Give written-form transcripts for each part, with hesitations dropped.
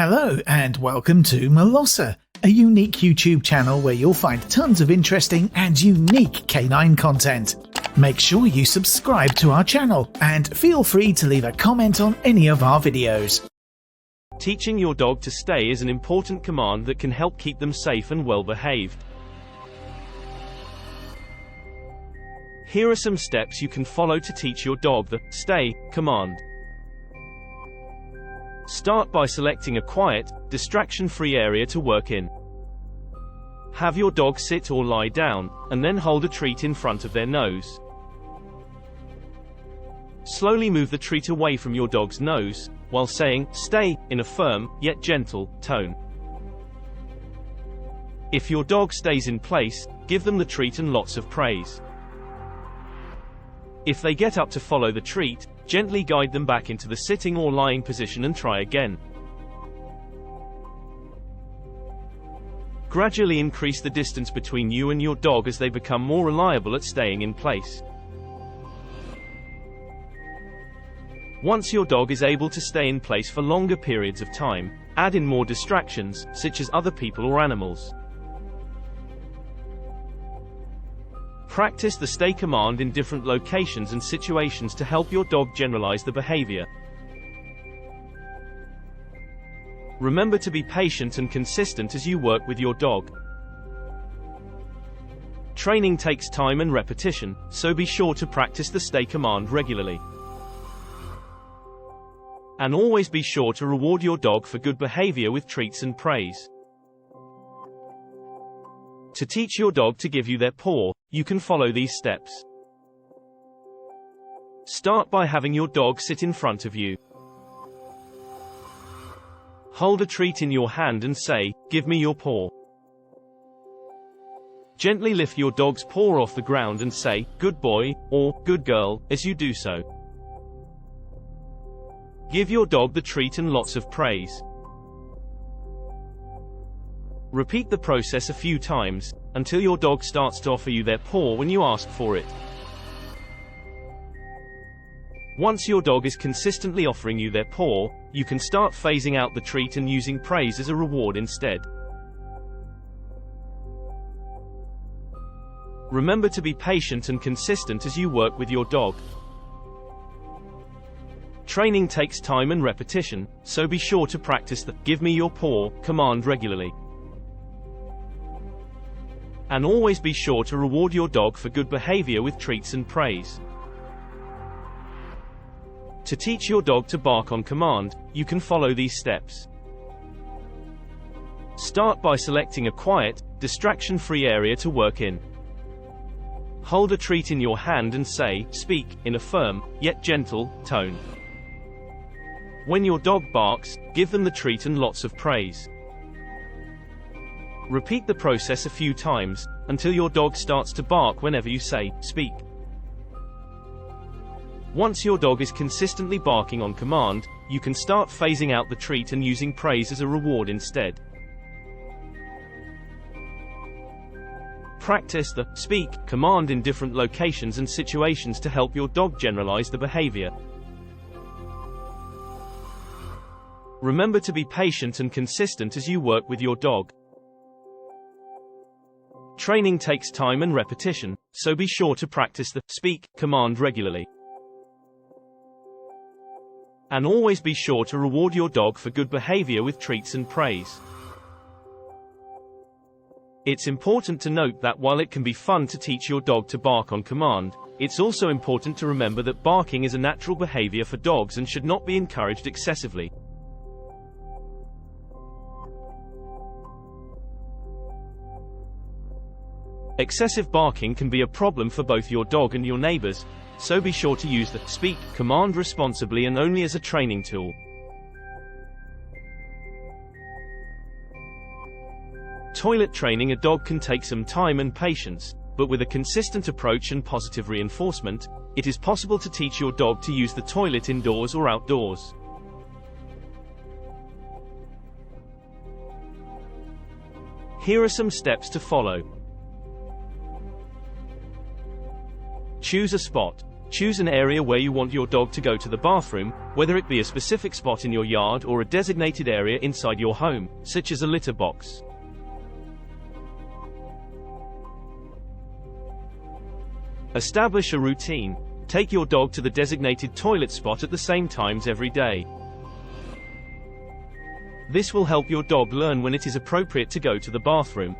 Hello and welcome to Molossa, a unique YouTube channel where you'll find tons of interesting and unique canine content. Make sure you subscribe to our channel and feel free to leave a comment on any of our videos. Teaching your dog to stay is an important command that can help keep them safe and well behaved. Here are some steps you can follow to teach your dog the stay command. Start by selecting a quiet, distraction-free area to work in. Have your dog sit or lie down, and then hold a treat in front of their nose. Slowly move the treat away from your dog's nose, while saying, "Stay," in a firm, yet gentle, tone. If your dog stays in place, give them the treat and lots of praise. If they get up to follow the treat, gently guide them back into the sitting or lying position and try again. Gradually increase the distance between you and your dog as they become more reliable at staying in place. Once your dog is able to stay in place for longer periods of time, add in more distractions, such as other people or animals. Practice the stay command in different locations and situations to help your dog generalize the behavior. Remember to be patient and consistent as you work with your dog. Training takes time and repetition, so be sure to practice the stay command regularly. And always be sure to reward your dog for good behavior with treats and praise. To teach your dog to give you their paw, you can follow these steps. Start by having your dog sit in front of you. Hold a treat in your hand and say, "Give me your paw." Gently lift your dog's paw off the ground and say, "Good boy," or "Good girl," as you do so. Give your dog the treat and lots of praise. Repeat the process a few times, until your dog starts to offer you their paw when you ask for it. Once your dog is consistently offering you their paw, you can start phasing out the treat and using praise as a reward instead. Remember to be patient and consistent as you work with your dog. Training takes time and repetition, so be sure to practice the "Give me your paw" command regularly. And always be sure to reward your dog for good behavior with treats and praise. To teach your dog to bark on command, you can follow these steps. Start by selecting a quiet, distraction-free area to work in. Hold a treat in your hand and say, "Speak," in a firm, yet gentle, tone. When your dog barks, give them the treat and lots of praise. Repeat the process a few times, until your dog starts to bark whenever you say, "Speak." Once your dog is consistently barking on command, you can start phasing out the treat and using praise as a reward instead. Practice the "speak" command in different locations and situations to help your dog generalize the behavior. Remember to be patient and consistent as you work with your dog. Training takes time and repetition, so be sure to practice the "speak" command regularly. And always be sure to reward your dog for good behavior with treats and praise. It's important to note that while it can be fun to teach your dog to bark on command, it's also important to remember that barking is a natural behavior for dogs and should not be encouraged excessively. Excessive barking can be a problem for both your dog and your neighbors, so be sure to use the "speak" command responsibly and only as a training tool. Toilet training a dog can take some time and patience, but with a consistent approach and positive reinforcement, it is possible to teach your dog to use the toilet indoors or outdoors. Here are some steps to follow. Choose a spot. choose an area where you want your dog to go to the bathroom, whether it be a specific spot in your yard or a designated area inside your home, such as a litter box. Establish a routine. Take your dog to the designated toilet spot at the same times every day. This will help your dog learn when it is appropriate to go to the bathroom.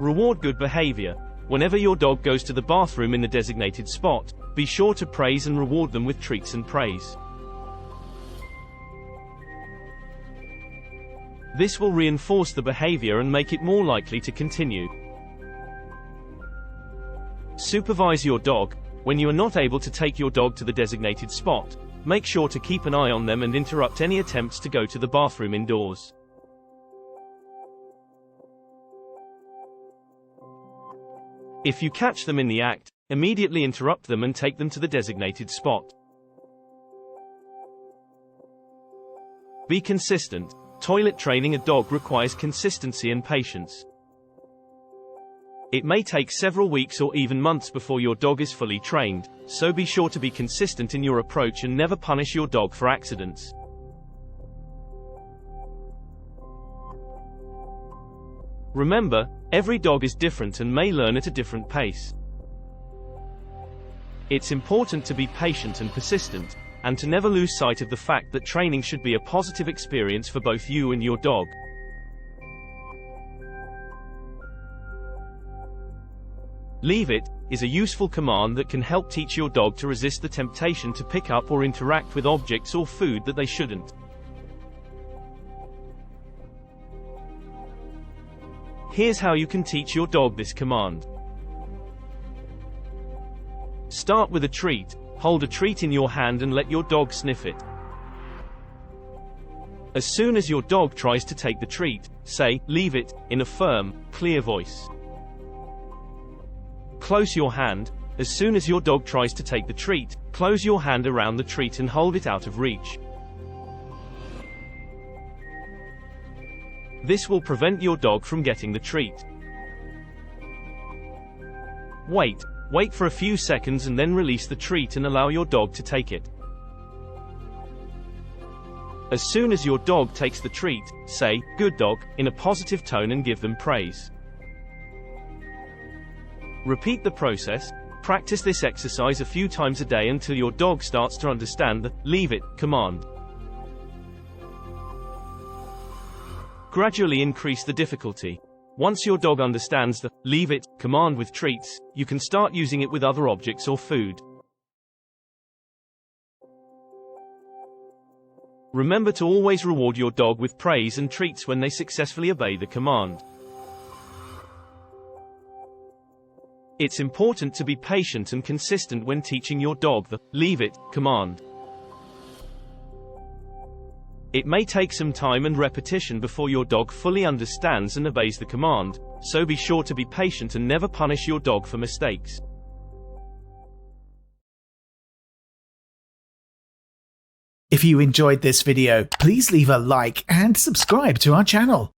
Reward good behavior. Whenever your dog goes to the bathroom in the designated spot, be sure to praise and reward them with treats and praise. This will reinforce the behavior and make it more likely to continue. Supervise your dog. When you are not able to take your dog to the designated spot, make sure to keep an eye on them and interrupt any attempts to go to the bathroom indoors. If you catch them in the act, immediately interrupt them and take them to the designated spot. Be consistent. Toilet training a dog requires consistency and patience. It may take several weeks or even months before your dog is fully trained, so be sure to be consistent in your approach and never punish your dog for accidents. Remember, every dog is different and may learn at a different pace. It's important to be patient and persistent, and to never lose sight of the fact that training should be a positive experience for both you and your dog. Leave it is a useful command that can help teach your dog to resist the temptation to pick up or interact with objects or food that they shouldn't. Here's how you can teach your dog this command. Start with a treat. Hold a treat in your hand and let your dog sniff it. As soon as your dog tries to take the treat, say, "Leave it," in a firm, clear voice. Close your hand. As soon as your dog tries to take the treat, close your hand around the treat and hold it out of reach. This will prevent your dog from getting the treat. Wait for a few seconds and then release the treat and allow your dog to take it. As soon as your dog takes the treat, say, "Good dog," in a positive tone and give them praise. Repeat the process. Practice this exercise a few times a day until your dog starts to understand the "leave it" command. Gradually increase the difficulty. Once your dog understands the "leave it" command with treats, you can start using it with other objects or food. Remember to always reward your dog with praise and treats when they successfully obey the command. It's important to be patient and consistent when teaching your dog the "leave it" command. It may take some time and repetition before your dog fully understands and obeys the command, so be sure to be patient and never punish your dog for mistakes. If you enjoyed this video, please leave a like and subscribe to our channel.